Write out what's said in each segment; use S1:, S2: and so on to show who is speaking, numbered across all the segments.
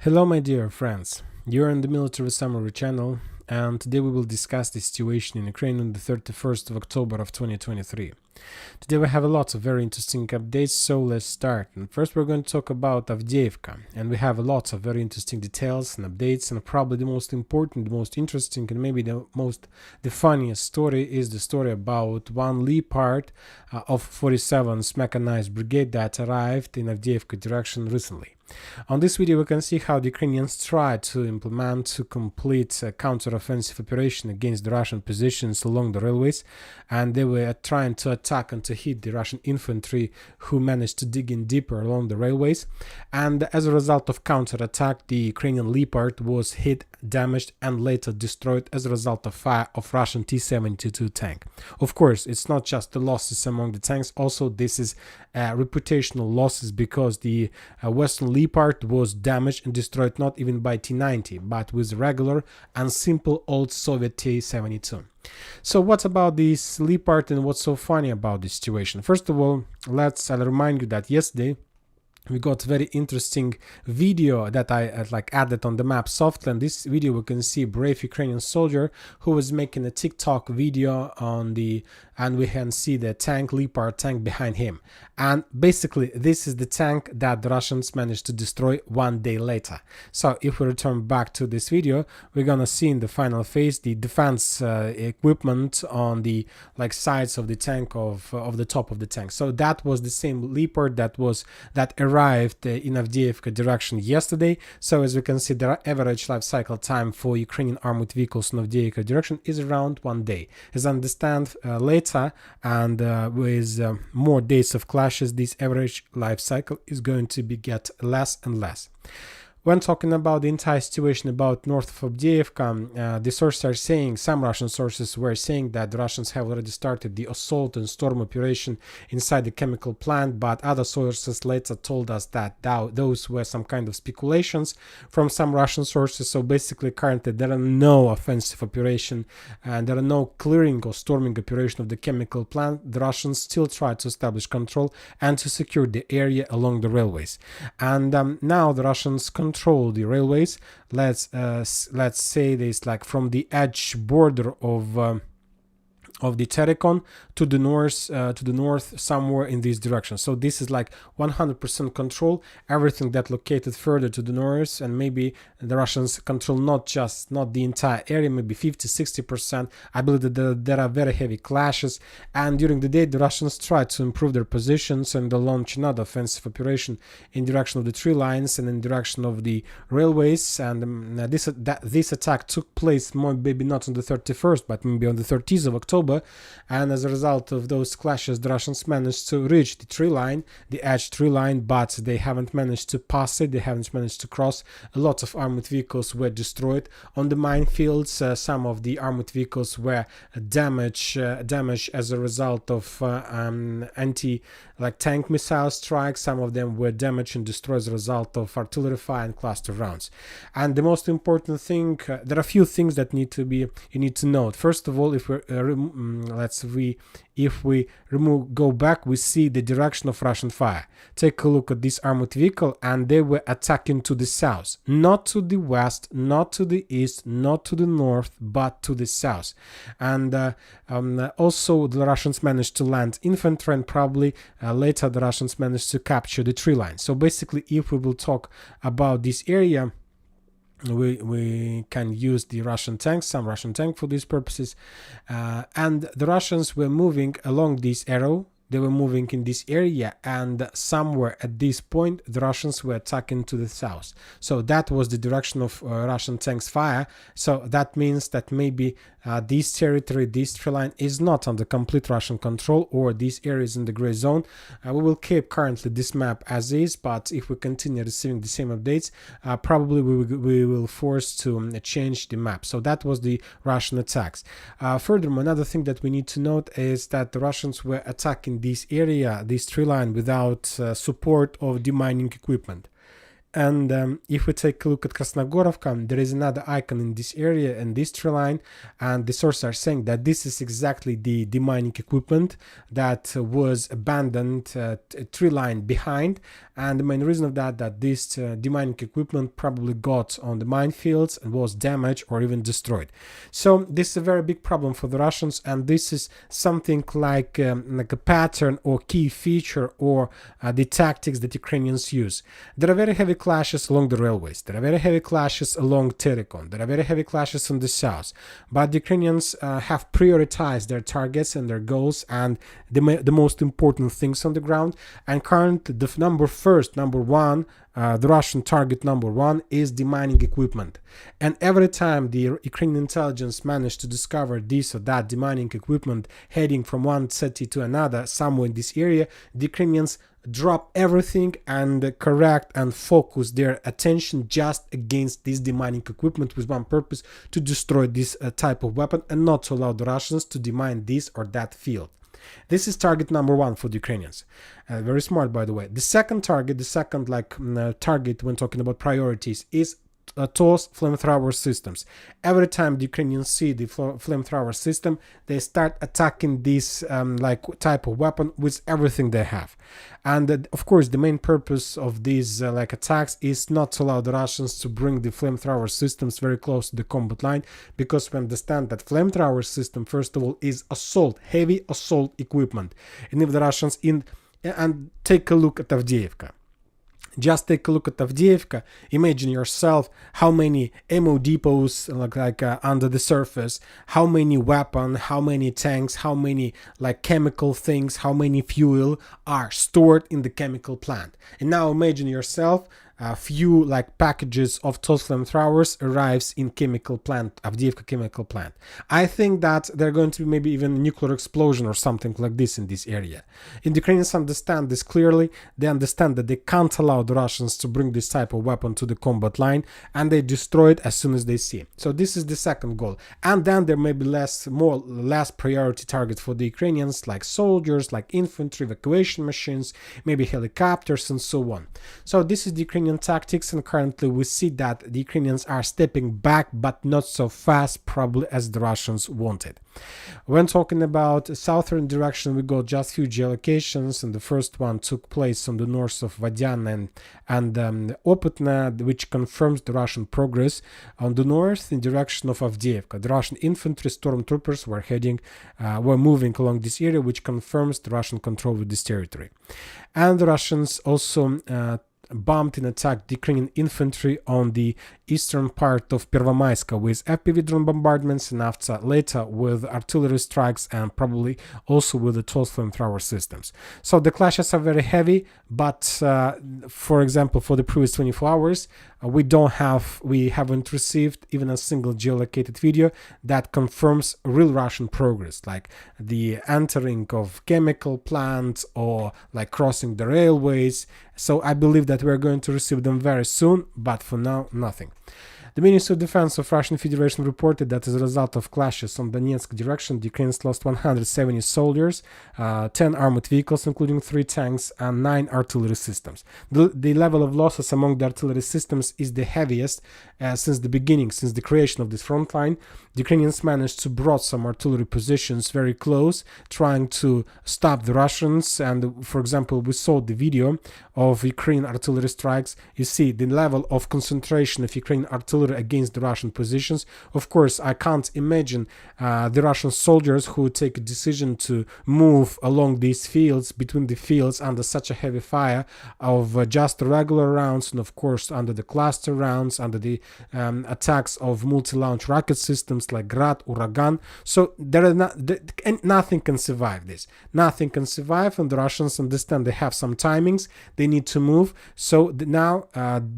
S1: Hello my dear friends, you're on the Military Summary channel, and today we will discuss the situation in Ukraine on the 31st of October of 2023. Today we have a lot of very interesting updates, so let's start. And first we're going to talk about Avdiivka, and we have a lot of very interesting details and updates, and probably the most important, the most interesting, and maybe the funniest story is the story about one Leopard of 47th Mechanized Brigade that arrived in Avdiivka direction recently. On this video we can see how the Ukrainians tried to complete a counter-offensive operation against the Russian positions along the railways, and they were trying to attack and to hit the Russian infantry who managed to dig in deeper along the railways, and as a result of counter-attack the Ukrainian Leopard was hit, damaged and later destroyed as a result of fire of Russian T-72 tank. Of course, it's not just the losses among the tanks, also this is reputational losses because the Western Leopard was damaged and destroyed not even by T-90 but with regular and simple old Soviet T-72. So what about this Leopard and what's so funny about this situation? First of all, I'll remind you that yesterday we got very interesting video that I added on the map softly. In this video we can see a brave Ukrainian soldier who was making a TikTok video and we can see the tank, Leopard tank behind him. And basically this is the tank that the Russians managed to destroy one day later. So if we return back to this video, we're gonna see in the final phase the defense equipment on the sides of the tank of the top of the tank. So that was the same Leopard that arrived in Avdiivka direction yesterday. So as we can see, the average life cycle time for Ukrainian armored vehicles in Avdiivka direction is around 1 day. As I understand later, and with more days of clashes, this average life cycle is going to get less and less. When talking about the entire situation about north of Avdiivka, the sources are saying, some Russian sources were saying that the Russians have already started the assault and storm operation inside the chemical plant, but other sources later told us that those were some kind of speculations from some Russian sources. So basically currently there are no offensive operation and there are no clearing or storming operation of the chemical plant. The Russians still try to establish control and to secure the area along the railways. And now the Russians control the railways. Let's say this, from the edge border of the Terikon to the north somewhere in this direction. So this is 100% control, everything that located further to the north, and maybe the Russians control not the entire area, maybe 50-60%. I believe that there are very heavy clashes, and during the day the Russians try to improve their positions and they launch another offensive operation in direction of the tree lines and in direction of the railways. And this attack took place maybe not on the 31st but maybe on the 30th of October. And as a result of those clashes, the Russians managed to reach the tree line, the edge tree line, but they haven't managed to pass it, they haven't managed to cross. A lot of armored vehicles were destroyed on the minefields. Some of the armored vehicles were damaged as a result of tank missile strikes. Some of them were damaged and destroyed as a result of artillery fire and cluster rounds. And the most important thing, there are a few things that you need to note. First of all, if we go back, we see the direction of Russian fire. Take a look at this armored vehicle, and they were attacking to the south, not to the west, not to the east, not to the north, but to the south. And also the Russians managed to land infantry, and probably later the Russians managed to capture the tree line. So basically, if we will talk about this area, we can use the Russian tanks, some Russian tank for these purposes, and the Russians were moving along this arrow. They were moving in this area, and somewhere at this point the Russians were attacking to the south. So that was the direction of Russian tanks fire. So that means that maybe this territory, this tree line is not under complete Russian control, or this area is in the gray zone. We will keep currently this map as is, but if we continue receiving the same updates, probably we will force to change the map. So that was the Russian attacks. Furthermore, another thing that we need to note is that the Russians were attacking this area, this tree line, without support of demining equipment. And if we take a look at Krasnogorovka, there is another icon in this area and this tree line, and the sources are saying that this is exactly the demining equipment that was abandoned a tree line behind. And the main reason of that this demining equipment probably got on the minefields and was damaged or even destroyed. So this is a very big problem for the Russians, and this is something like a pattern or key feature or the tactics that Ukrainians use. There are very heavy clashes along the railways. There are very heavy clashes along Terikon. There are very heavy clashes in the south. But the Ukrainians have prioritized their targets and their goals and the most important things on the ground. And currently, the number one, the Russian target number one is demining equipment. And every time the Ukrainian intelligence managed to discover this or that demining equipment heading from one city to another somewhere in this area, the Ukrainians drop everything and correct and focus their attention just against this demining equipment with one purpose: to destroy this type of weapon and not to allow the Russians to demine this or that field. This is target number one for the Ukrainians. Very smart, by the way. The second target, target when talking about priorities, is TOS flamethrower systems. Every time the Ukrainians see the flamethrower system, they start attacking this type of weapon with everything they have. And of course, the main purpose of these attacks is not to allow the Russians to bring the flamethrower systems very close to the combat line, because we understand that flamethrower system, first of all, is heavy assault equipment. And if the Russians and take a look at Avdiivka. Just take a look at Avdiivka. Imagine yourself how many ammo depots under the surface, how many weapons, how many tanks, how many chemical things, how many fuel are stored in the chemical plant. And now imagine yourself a few packages of TOS flamethrowers arrives in chemical plant, Avdiivka chemical plant. I think that there are going to be maybe even a nuclear explosion or something like this in this area. And the Ukrainians understand this clearly. They understand that they can't allow the Russians to bring this type of weapon to the combat line, and they destroy it as soon as they see. So this is the second goal. And then there may be less priority targets for the Ukrainians, like soldiers, like infantry, evacuation machines, maybe helicopters, and so on. So this is the Ukrainian tactics, and currently we see that the Ukrainians are stepping back, but not so fast probably as the Russians wanted. When talking about southern direction, we got just few geolocations, and the first one took place on the north of Vadiana and Opytna, which confirms the Russian progress on the north in direction of Avdiivka. The Russian infantry stormtroopers were moving along this area, which confirms the Russian control with this territory. And the Russians also bombed and attacked the Ukrainian infantry on the eastern part of Pervomayska with FPV drone bombardments, and after later with artillery strikes and probably also with the TOS flamethrower systems. So the clashes are very heavy, but for example, for the previous 24 hours, we haven't received even a single geolocated video that confirms real Russian progress, like the entering of chemical plants or crossing the railways. So I believe that we're going to receive them very soon, but for now, nothing. The Ministry of Defense of Russian Federation reported that as a result of clashes on Donetsk direction, the Ukrainians lost 170 soldiers, 10 armored vehicles, including 3 tanks, and 9 artillery systems. The level of losses among the artillery systems is the heaviest since the creation of this front line. The Ukrainians managed to brought some artillery positions very close, trying to stop the Russians. And for example, we saw the video of Ukrainian artillery strikes. You see the level of concentration of Ukrainian artillery against the Russian positions. Of course, I can't imagine the Russian soldiers who take a decision to move along these fields, between the fields, under such a heavy fire of just regular rounds, and of course under the cluster rounds, under the attacks of multi-launch rocket systems like Grad, Uragan. So nothing can survive this. Nothing can survive, and the Russians understand they have some timings. They need to move. So now,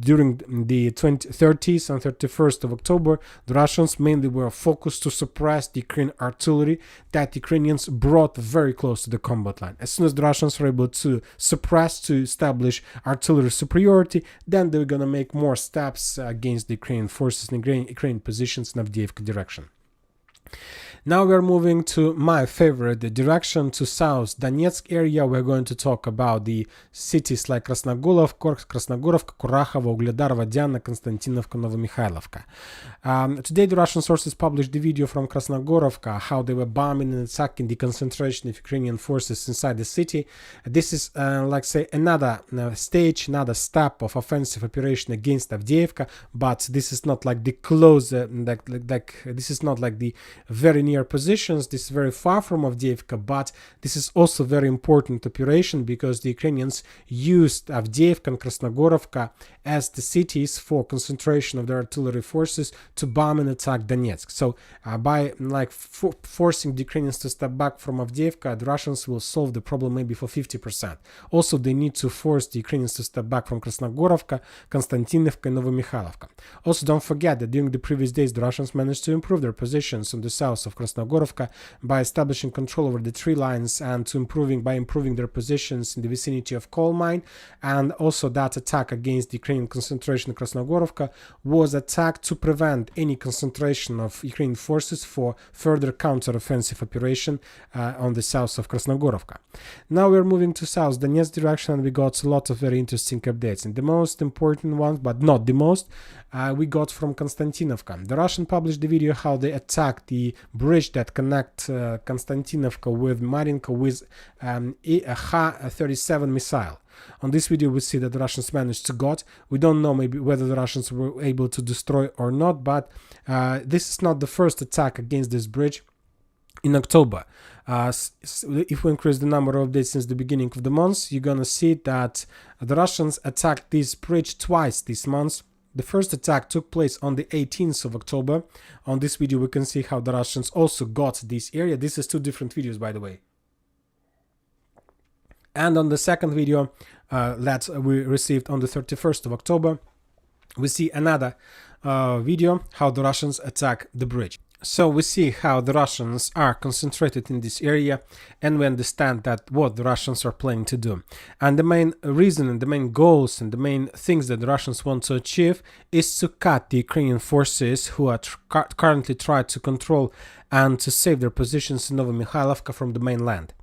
S1: during the 30th and 31st of October, the Russians mainly were focused to suppress the Ukrainian artillery that the Ukrainians brought very close to the combat line. As soon as the Russians were able to suppress, to establish artillery superiority, then they're going to make more steps against the Ukrainian forces and Ukrainian positions in Avdiivka direction. Now we're moving to my favorite direction, to South Donetsk area. We're going to talk about the cities like Krasnogorovka, Kurachovo, Ugledarova, Diana, Konstantinovka, Novomikhailivka. Today the Russian sources published the video from Krasnogorovka, how they were bombing and attacking the concentration of Ukrainian forces inside the city. This is like say another stage, another step of offensive operation against Avdiivka, but this is not like the close, this is not like the very near positions. This is very far from Avdiivka, but this is also very important operation because the Ukrainians used Avdiivka and Krasnogorovka as the cities for concentration of their artillery forces to bomb and attack Donetsk. So by forcing the Ukrainians to step back from Avdiivka, the Russians will solve the problem maybe for 50%. Also, they need to force the Ukrainians to step back from Krasnogorovka, Konstantinovka, and Novomikhailivka. Also, don't forget that during the previous days, the Russians managed to improve their positions on the south of Krasnogorovka by establishing control over the tree lines and by improving their positions in the vicinity of coal mine. And also that attack against the Ukrainian concentration in Krasnogorovka was attacked to prevent any concentration of Ukrainian forces for further counter-offensive operation on the south of Krasnogorovka. Now we're moving to South Donetsk direction, and we got a lot of very interesting updates. And the most important one, but not the most, we got from Konstantinovka. The Russian published the video how they attacked the bridge that connect Konstantinovka with Marinka with a Ha-37 missile. On this video we see that the Russians managed to got. We don't know maybe whether the Russians were able to destroy or not, but this is not the first attack against this bridge. In October, if we increase the number of days since the beginning of the month, you're gonna see that the Russians attacked this bridge twice this month. The first attack took place on the 18th of October. On this video we can see how the Russians also got this area. This is two different videos, by the way. And on the second video that we received on the 31st of October, we see another video how the Russians attack the bridge. So we see how the Russians are concentrated in this area, and we understand that what the Russians are planning to do. And the main reason and the main goals and the main things that the Russians want to achieve is to cut the Ukrainian forces who are currently trying to control and to save their positions in Novomikhailivka from the mainland.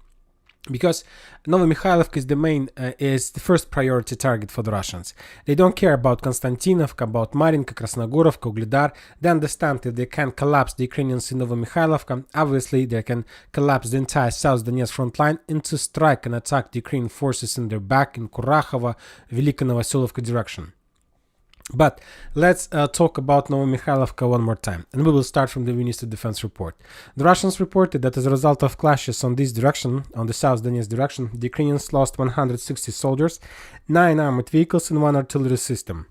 S1: Because Novomikhailivka is the first priority target for the Russians. They don't care about Konstantinovka, about Marinka, Krasnogorovka, Ugledar. They understand that they can collapse the Ukrainians in Novomikhailivka. Obviously, they can collapse the entire South Donetsk front line and to strike and attack the Ukrainian forces in their back in Kurachovo, Velika Novoselovka direction. But let's talk about Novomikhailivka one more time, and we will start from the Ministry of Defense report. The Russians reported that as a result of clashes on this direction, on the South Donetsk direction, the Ukrainians lost 160 soldiers, 9 armored vehicles and 1 artillery system.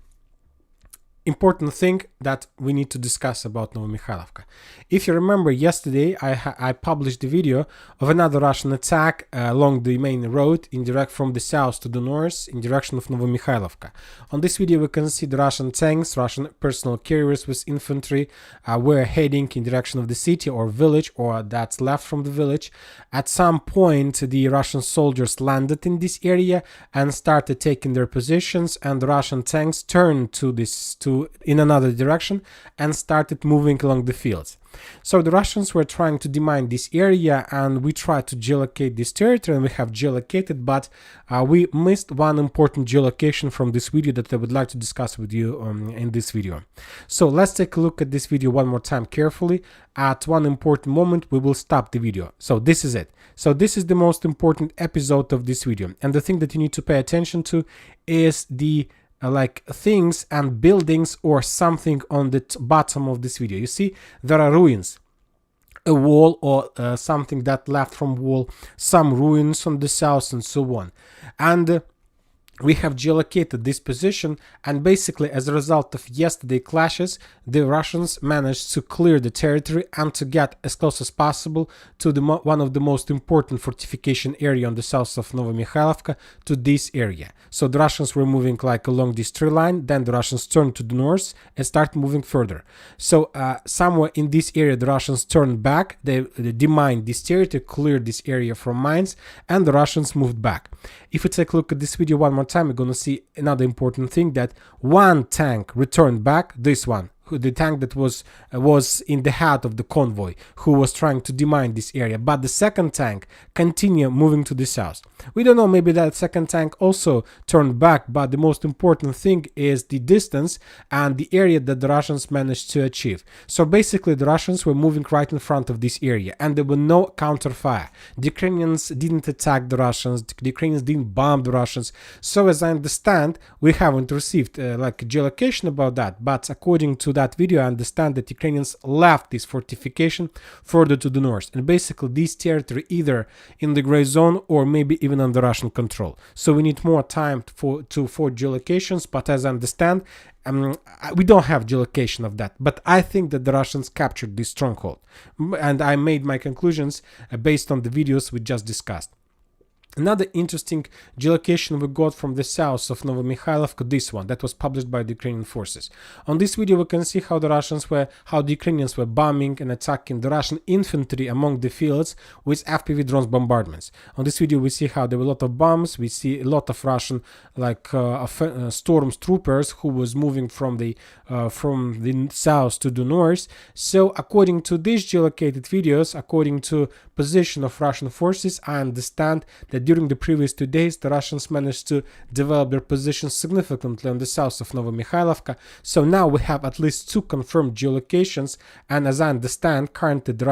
S1: Important thing that we need to discuss about Novomikhailivka. If you remember, yesterday I published the video of another Russian attack along the main road from the south to the north in direction of Novomikhailivka. On this video we can see the Russian tanks, Russian personal carriers with infantry were heading in direction of the city or village, or that's left from the village. At some point the Russian soldiers landed in this area and started taking their positions, and the Russian tanks turned in another direction and started moving along the fields. So the Russians were trying to demine this area, and we tried to geolocate this territory, and we have geolocated, but we missed one important geolocation from this video that I would like to discuss with you in this video. So let's take a look at this video one more time carefully. At one important moment we will stop the video. So this is it. So this is the most important episode of this video, and the thing that you need to pay attention to is the things and buildings or something on the bottom of this video. You see there are ruins, a wall or something that left from wall, some ruins on the south and so on. And we have geolocated this position, and basically as a result of yesterday clashes, the Russians managed to clear the territory and to get as close as possible to one of the most important fortification area on the south of Novomikhailivka, to this area. So the Russians were moving along this tree line, then the Russians turned to the north and start moving further. So somewhere in this area the Russians turned back, they demined this territory, cleared this area from mines, and the Russians moved back. If we take a look at this video one more time, we're going to see another important thing, that one tank returned back, this one, the tank that was in the head of the convoy, who was trying to demine this area. But the second tank continued moving to the south. We don't know, maybe that second tank also turned back, but the most important thing is the distance and the area that the Russians managed to achieve. So basically the Russians were moving right in front of this area, and there were no counterfire. The Ukrainians didn't attack the Russians, the Ukrainians didn't bomb the Russians. So as I understand, we haven't received like geolocation about that, but according to that video I understand that Ukrainians left this fortification further to the north, and basically this territory either in the gray zone or maybe even under Russian control. So we need more time for geolocations, but as I understand, we don't have geolocation of that, but I think that the Russians captured this stronghold, and I made my conclusions based on the videos we just discussed. Another interesting geolocation we got from the south of Novomikhailivka, this one that was published by the Ukrainian forces. On this video we can see how the Ukrainians were bombing and attacking the Russian infantry among the fields with FPV drones bombardments. On this video we see how there were a lot of bombs. We see a lot of Russian stormtroopers who was moving from the south to the north. So according to these geolocated videos, according to position of Russian forces, I understand that during the previous 2 days the Russians managed to develop their position significantly on the south of Novomikhailivka. So now we have at least 2 confirmed geolocations, and as I understand, currently the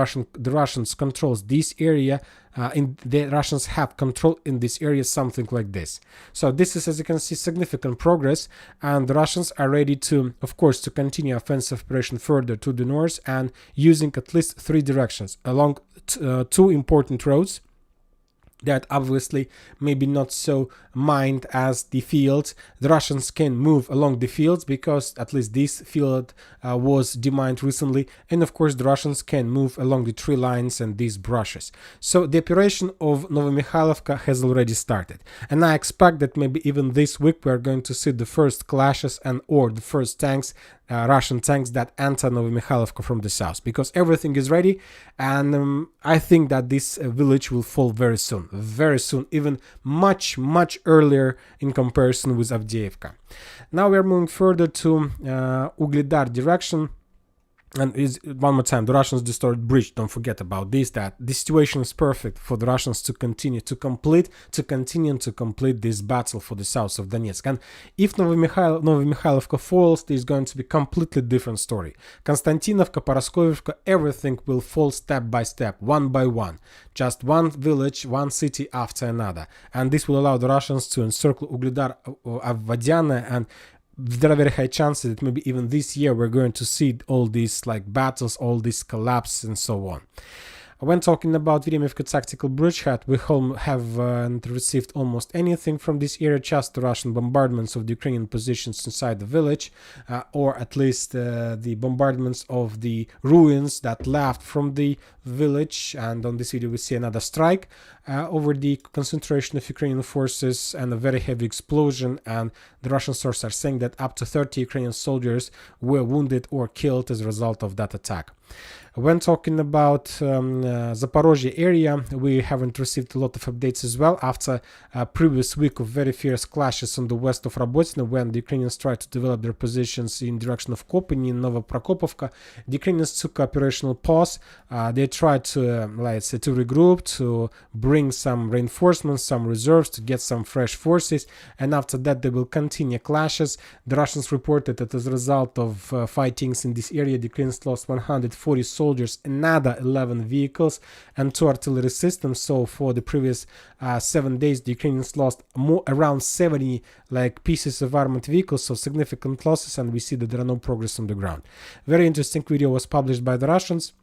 S1: Russians controls this area. The Russians have control in this area, something like this. So this is, as you can see, significant progress, and the Russians are ready to, of course, to continue offensive operation further to the north and using at least 3 directions along 2 important roads that obviously maybe not so mined as the fields. The Russians can move along the fields because at least this field was demined recently, and of course the Russians can move along the tree lines and these brushes. So the operation of Novomikhailivka has already started, and I expect that maybe even this week we are going to see the first clashes and or the first tanks, Russian tanks that enter Novomikhailivka from the south, because everything is ready, and I think that this village will fall very soon, even much earlier in comparison with Avdiivka. Now we are moving further to Ugledar direction. And one more time, the Russians destroyed bridge. Don't forget about this, that the situation is perfect for the Russians to continue to complete this battle for the south of Donetsk. And if Novomikhailivka falls, there's going to be a completely different story. Konstantinovka, Paraskovivka, everything will fall step by step, one by one. Just one village, one city after another. And this will allow the Russians to encircle Ugledar, Avdiivka, and there are very high chances that maybe even this year we're going to see all these like battles, all this collapse and so on. When talking about Viremivka tactical bridgehead, we haven't received almost anything from this area, just the Russian bombardments of the Ukrainian positions inside the village, or at least the bombardments of the ruins that left from the village. And on this video we see another strike over the concentration of Ukrainian forces and a very heavy explosion, and the Russian sources are saying that up to 30 Ukrainian soldiers were wounded or killed as a result of that attack. When talking about Zaporozhye area, we haven't received a lot of updates as well after a previous week of very fierce clashes on the west of Robotyne, when the Ukrainians tried to develop their positions in direction of Kbna and Novoprokopovka. The Ukrainians took operational pause. They tried to regroup, to bring some reinforcements, some reserves, to get some fresh forces, and after that they will continue clashes. The Russians reported that as a result of fightings in this area, the Ukrainians lost 140 soldiers, another 11 vehicles, and 2 artillery systems. So for the previous 7 days, the Ukrainians lost around 70 pieces of armored vehicles, so significant losses, and we see that there are no progress on the ground. Very interesting video was published by the Russians.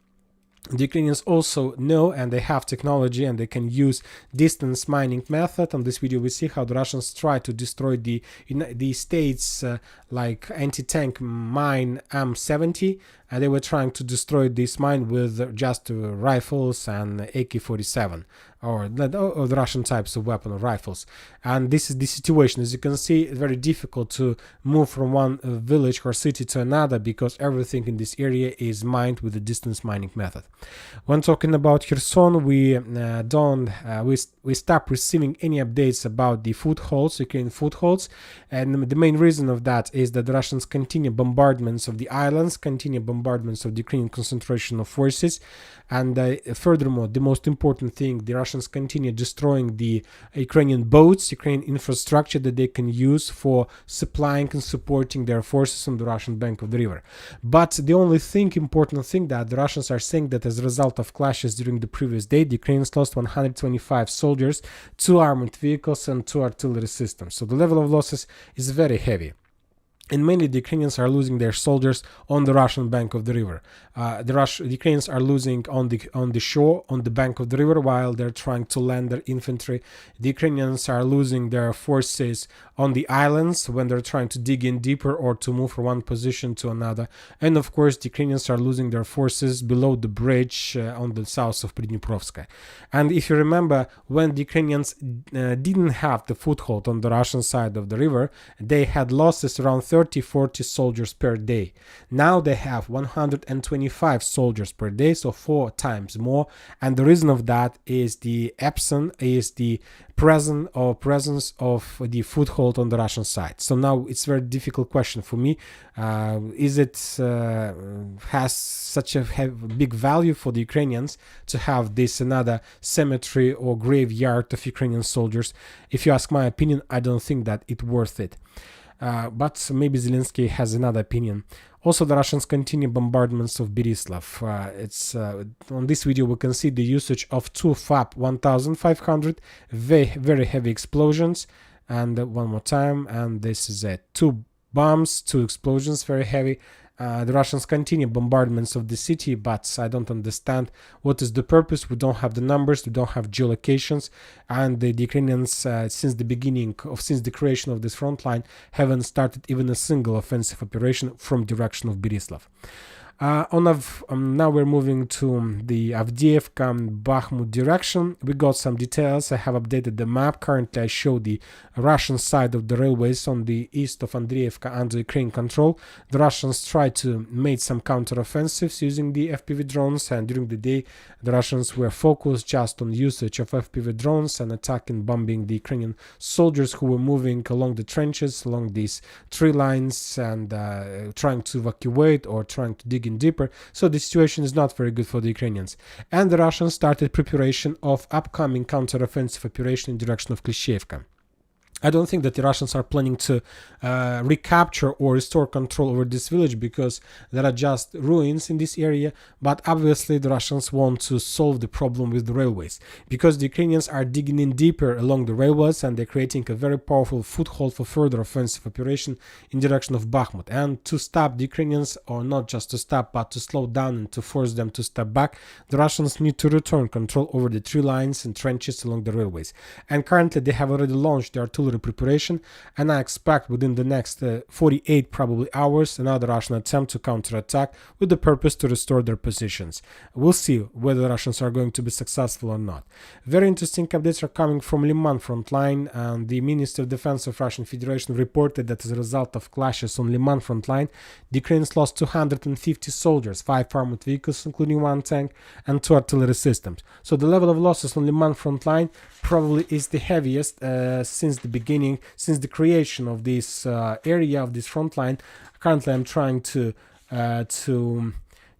S1: The Ukrainians also know, and they have technology, and they can use distance mining method. On this video we see how the Russians try to destroy the state's anti-tank mine M70, they were trying to destroy this mine with just rifles and AK-47 or the Russian types of weapon or rifles. And this is the situation. As you can see, it's very difficult to move from one village or city to another because everything in this area is mined with the distance mining method. When talking about Kherson, we stopped receiving any updates about the footholds, Ukrainian footholds, and the main reason of that is that the Russians continue bombardments of the islands, continue bombardments of the Ukrainian concentration of forces, and furthermore, the most important thing, the Russians continue destroying the Ukrainian boats, Ukrainian infrastructure that they can use for supplying and supporting their forces on the Russian bank of the river. But the only important thing that the Russians are saying that as a result of clashes during the previous day, the Ukrainians lost 125 soldiers, 2 armored vehicles and 2 artillery systems. So the level of losses is very heavy. And mainly the Ukrainians are losing their soldiers on the Russian bank of the river. The Ukrainians are losing on the shore, on the bank of the river, while they're trying to land their infantry. The Ukrainians are losing their forces on the islands when they're trying to dig in deeper or to move from one position to another. And of course, the Ukrainians are losing their forces below the bridge on the south of Pridniprovsk. And if you remember, when the Ukrainians didn't have the foothold on the Russian side of the river, they had losses around 30-40 soldiers per day. Now they have 125 soldiers per day, so 4 times more. And the reason of that is the presence of the foothold on the Russian side. So now it's a very difficult question for me. Is it has such a big value for the Ukrainians to have this another cemetery or graveyard of Ukrainian soldiers? If you ask my opinion, I don't think that it's worth it. But maybe Zelensky has another opinion. Also, the Russians continue bombardments of Berislav. On this video we can see the usage of 2 FAP 1500, very heavy explosions, and one more time, and this is 2 bombs, 2 explosions, very heavy. The Russians continue bombardments of the city, but I don't understand what is the purpose. We don't have the numbers, we don't have geolocations, and the Ukrainians, since the creation of this front line, haven't started even a single offensive operation from direction of Berislav. Now we're moving to the Avdiivka and Bakhmut direction. We got some details. I have updated the map. Currently I show the Russian side of the railways on the east of Andreevka under Ukraine control. The Russians tried to make some counter-offensives using the FPV drones, and during the day the Russians were focused just on usage of FPV drones and attacking, bombing the Ukrainian soldiers who were moving along the trenches, along these tree lines, and trying to evacuate or trying to dig in deeper. So the situation is not very good for the Ukrainians. And the Russians started preparation of upcoming counter-offensive operation in direction of Klishchiivka. I don't think that the Russians are planning to recapture or restore control over this village because there are just ruins in this area, but obviously the Russians want to solve the problem with the railways because the Ukrainians are digging in deeper along the railways and they're creating a very powerful foothold for further offensive operation in direction of Bakhmut. And to stop the Ukrainians, or not just to stop, but to slow down and to force them to step back, the Russians need to return control over the tree lines and trenches along the railways. And currently they have already launched the artillery preparation, and I expect within the next 48 probably hours another Russian attempt to counterattack with the purpose to restore their positions. We'll see whether the Russians are going to be successful or not. Very interesting updates are coming from Liman front line, and the Minister of Defense of Russian Federation reported that as a result of clashes on Liman front line, the Ukrainians lost 250 soldiers, 5 armored vehicles including 1 tank and 2 artillery systems. So the level of losses on Liman front line probably is the heaviest since the beginning, since the creation of this area of this front line. Currently I'm trying to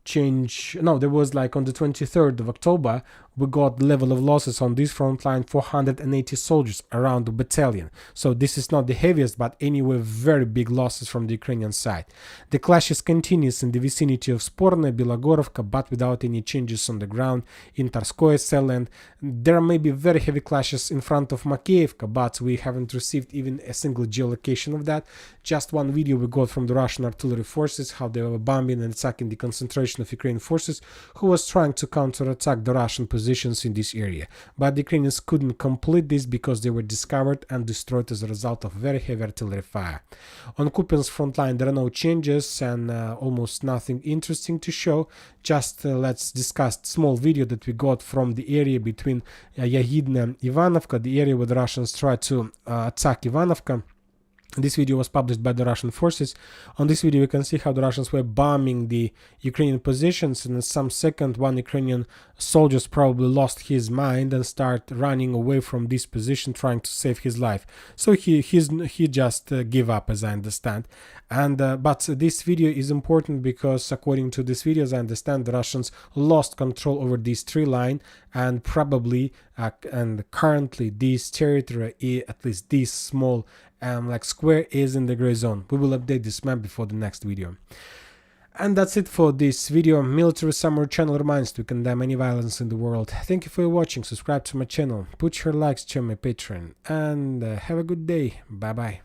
S1: change. No, there was like on the 23rd of October we got the level of losses on this front line 480 soldiers, around the battalion. So this is not the heaviest, but anyway very big losses from the Ukrainian side. The clashes continues in the vicinity of Sporne, Bilogorovka, but without any changes on the ground in Tarskoye cell, and there may be very heavy clashes in front of Makeivka, but we haven't received even a single geolocation of that. Just one video we got from the Russian artillery forces, how they were bombing and attacking the concentration of Ukrainian forces who was trying to counterattack the Russian position positions in this area, but the Ukrainians couldn't complete this because they were discovered and destroyed as a result of very heavy artillery fire. On Kupiansk front line there are no changes and almost nothing interesting to show. Just let's discuss small video that we got from the area between Kbna and Ivanovka, the area where the Russians tried to attack Ivanovka. This video was published by the Russian forces. On this video, you can see how the Russians were bombing the Ukrainian positions, and in some second, one Ukrainian soldier probably lost his mind and started running away from this position, trying to save his life. So he just gave up, as I understand. And but this video is important because, according to this video, as I understand, the Russians lost control over this tree line, and probably and currently this territory, at least this small like square, is in the gray zone. We will update this map before the next video. And that's it for this video. Military Summary channel reminds to condemn any violence in the world. Thank you for watching. Subscribe to my channel, put your likes, check my Patreon, and have a good day. Bye bye.